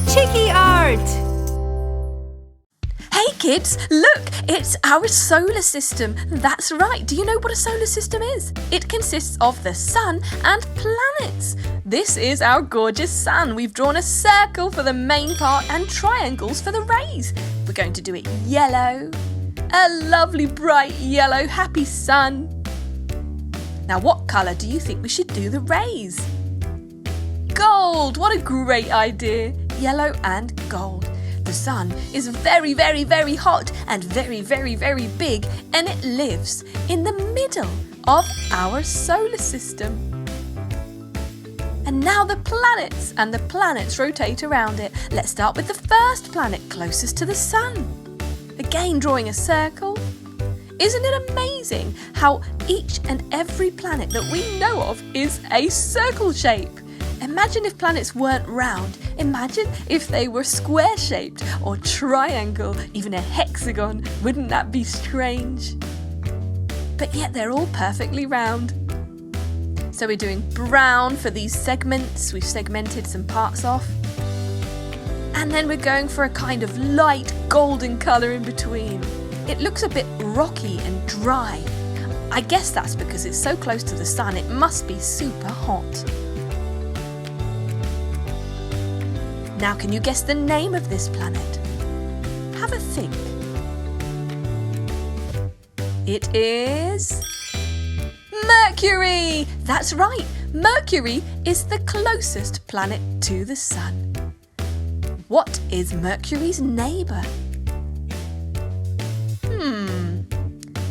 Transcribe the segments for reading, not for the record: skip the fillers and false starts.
Chiki Art! Hey kids, look, it's our solar system. That's right, do you know what a solar system is? It consists of the sun and planets. This is our gorgeous sun. We've drawn a circle for the main part and triangles for the rays. We're going to do it yellow. A lovely bright yellow happy sun. Now what colour do you think we should do the rays? Gold! What a great idea! Yellow and gold. The sun is very, very, very hot and very, very, very big, and it lives in the middle of our solar system. And now the planets, and the planets rotate around it. Let's start with the first planet closest to the sun. Again, drawing a circle. Isn't it amazing how each and every planet that we know of is a circle shape? Imagine if planets weren't round. Imagine if they were square-shaped or triangle, even a hexagon. Wouldn't that be strange? But yet they're all perfectly round. So we're doing brown for these segments. We've segmented some parts off. And then we're going for a kind of light golden colour in between. It looks a bit rocky and dry. I guess that's because it's so close to the sun, it must be super hot. Now can you guess the name of this planet? Have a think. It is Mercury! That's right, Mercury is the closest planet to the sun. What is Mercury's neighbour?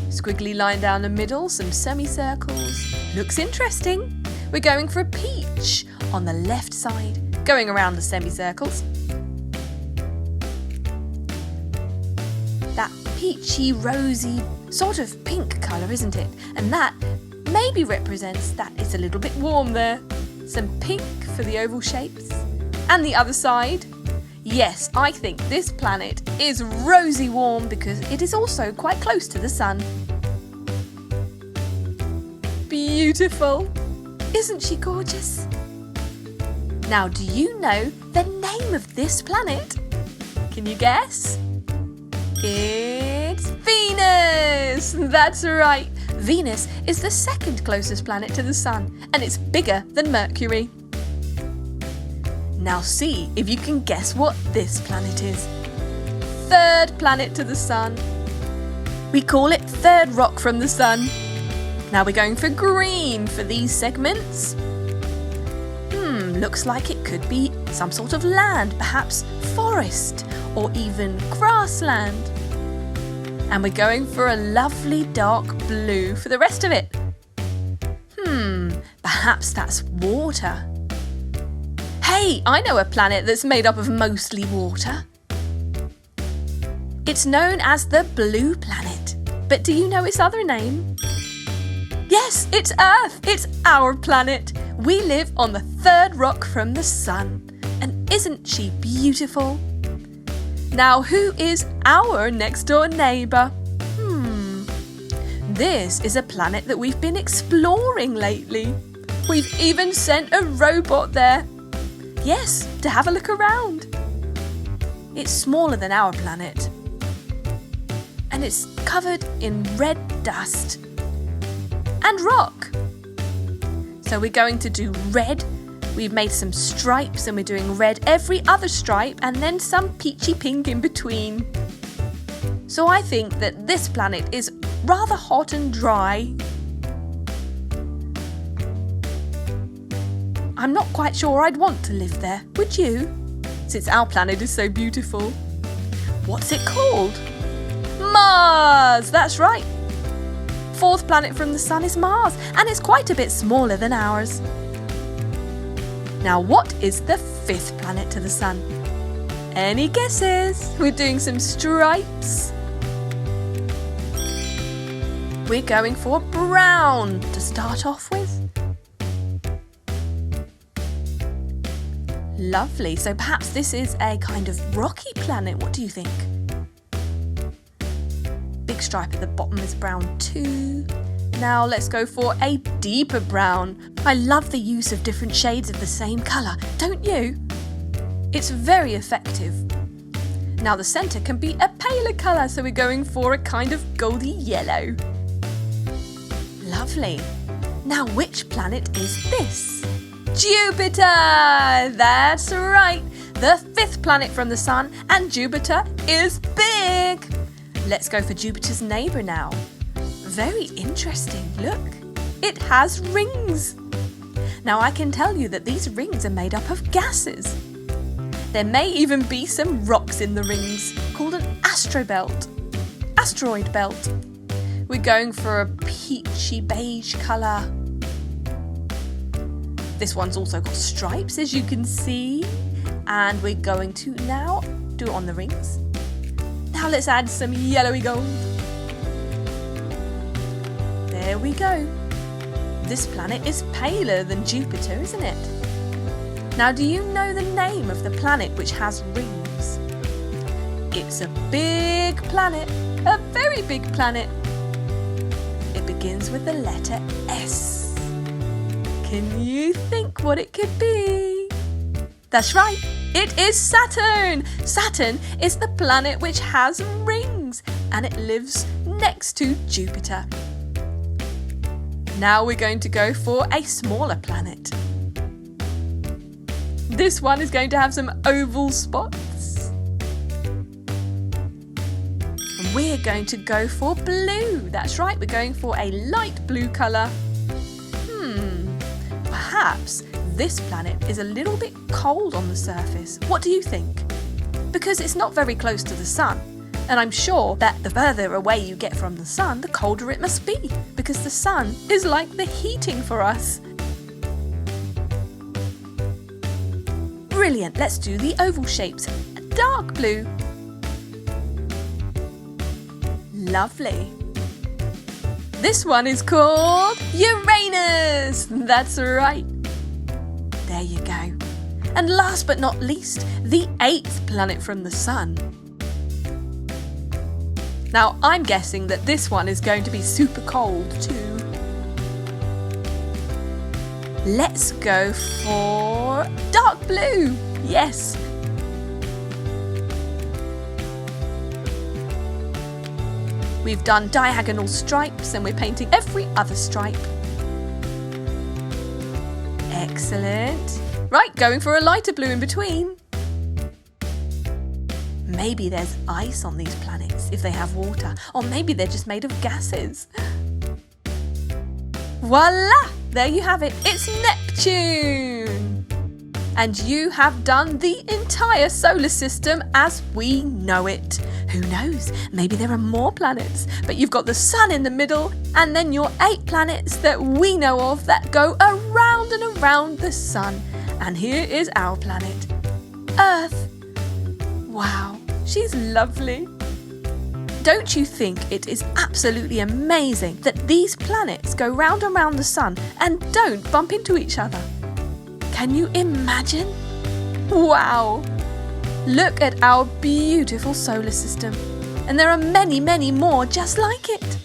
Squiggly line down the middle, some semicircles. Looks interesting. We're going for a peach on the left side, going around the semicircles. That peachy, rosy, sort of pink colour, isn't it? And that maybe represents that it's a little bit warm there. Some pink for the oval shapes. And the other side. Yes, I think this planet is rosy warm because it is also quite close to the sun. Beautiful! Isn't she gorgeous? Now, do you know the name of this planet? Can you guess? It's Venus! That's right! Venus is the second closest planet to the sun, and it's bigger than Mercury. Now see if you can guess what this planet is. Third planet to the sun. We call it third rock from the sun. Now we're going for green for these segments. Looks like it could be some sort of land, perhaps forest or even grassland. And we're going for a lovely dark blue for the rest of it. Perhaps that's water. Hey, I know a planet that's made up of mostly water. It's known as the blue planet. But do you know its other name? Yes, it's Earth. It's our planet. We live on the third rock from the sun. And isn't she beautiful? Now, who is our next door neighbour? This is a planet that we've been exploring lately. We've even sent a robot there. Yes, to have a look around. It's smaller than our planet. And it's covered in red dust and rock. So we're going to do red. We've made some stripes and we're doing red every other stripe and then some peachy pink in between. So I think that this planet is rather hot and dry. I'm not quite sure I'd want to live there, would you? Since our planet is so beautiful. What's it called? Mars! That's right. Fourth planet from the sun is Mars, and it's quite a bit smaller than ours. Now, what is the fifth planet to the sun? Any guesses? We're doing some stripes. We're going for brown to start off with. Lovely, so perhaps this is a kind of rocky planet. What do you think? Big stripe at the bottom is brown too. Now let's go for a deeper brown. I love the use of different shades of the same colour, don't you? It's very effective. Now the centre can be a paler colour, so we're going for a kind of goldy yellow. Lovely. Now which planet is this? Jupiter! That's right. The 5th planet from the Sun, and Jupiter is big. Let's go for Jupiter's neighbour now. Very interesting, look. It has rings. Now I can tell you that these rings are made up of gases. There may even be some rocks in the rings, called an asteroid belt. We're going for a peachy beige colour. This one's also got stripes, as you can see. And we're going to now do it on the rings. Now let's add some yellowy gold. There we go. This planet is paler than Jupiter, isn't it? Now, do you know the name of the planet which has rings? It's a big planet, a very big planet. It begins with the letter S. Can you think what it could be? That's right, it is Saturn. Saturn is the planet which has rings, and it lives next to Jupiter. Now we're going to go for a smaller planet. This one is going to have some oval spots. And we're going to go for blue. That's right, we're going for a light blue colour. Perhaps this planet is a little bit cold on the surface. What do you think? Because it's not very close to the Sun. And I'm sure that the further away you get from the Sun, the colder it must be. Because the Sun is like the heating for us. Brilliant, let's do the oval shapes. A dark blue. Lovely. This one is called Uranus. That's right. There you go. And last but not least, the 8th planet from the Sun. Now, I'm guessing that this one is going to be super cold too. Let's go for dark blue. Yes. We've done diagonal stripes and we're painting every other stripe. Excellent. Right, going for a lighter blue in between. Maybe there's ice on these planets if they have water, or maybe they're just made of gases. Voila! There you have it. It's Neptune. And you have done the entire solar system as we know it. Who knows? Maybe there are more planets, but you've got the Sun in the middle, and then your 8 planets that we know of that go around and around the Sun. And here is our planet, Earth. Wow, she's lovely. Don't you think it is absolutely amazing that these planets go round and round the Sun and don't bump into each other? Can you imagine? Wow! Look at our beautiful solar system. And there are many, many more just like it.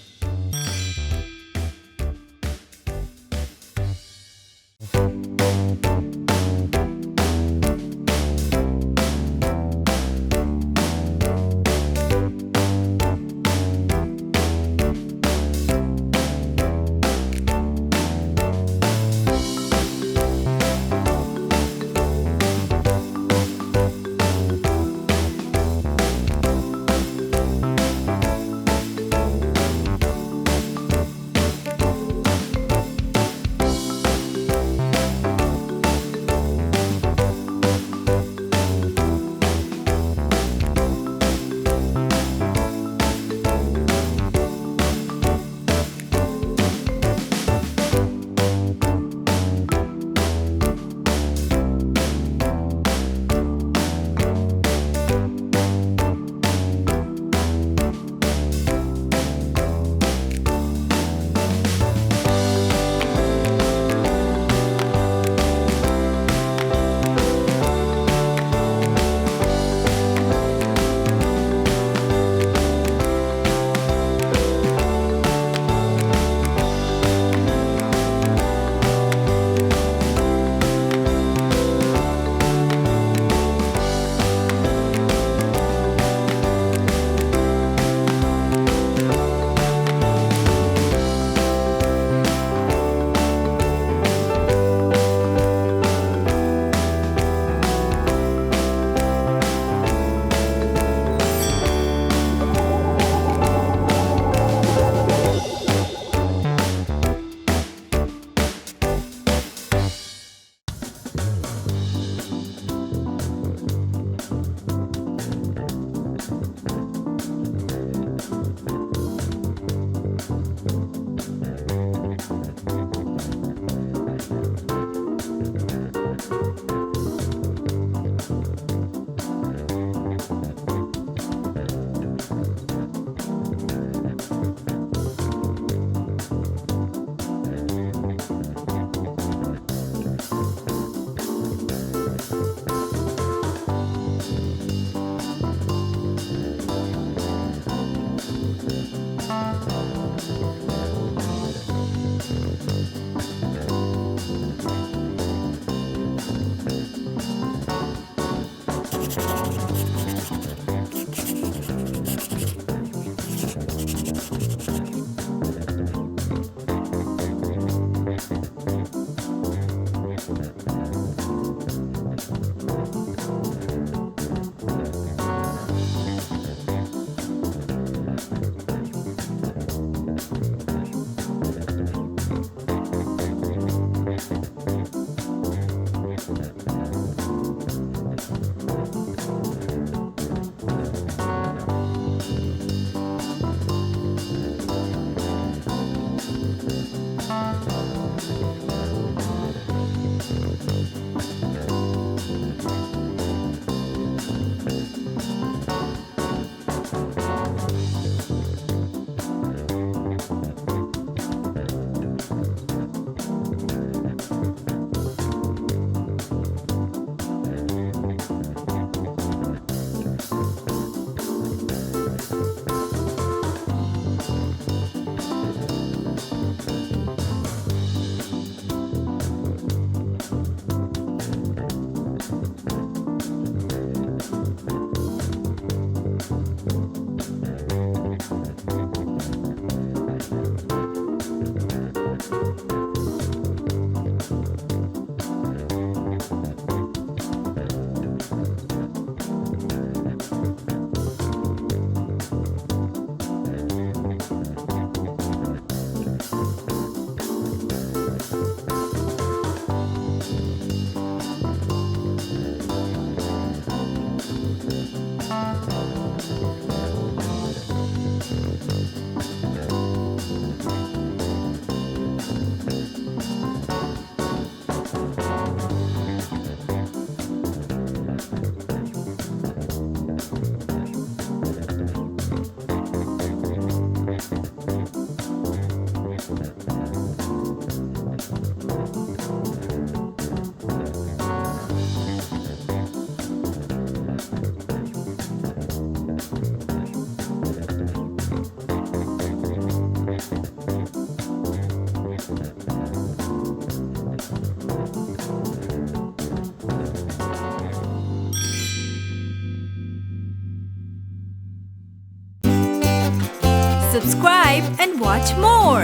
subscribe and watch more.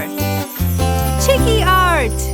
Chiki Art!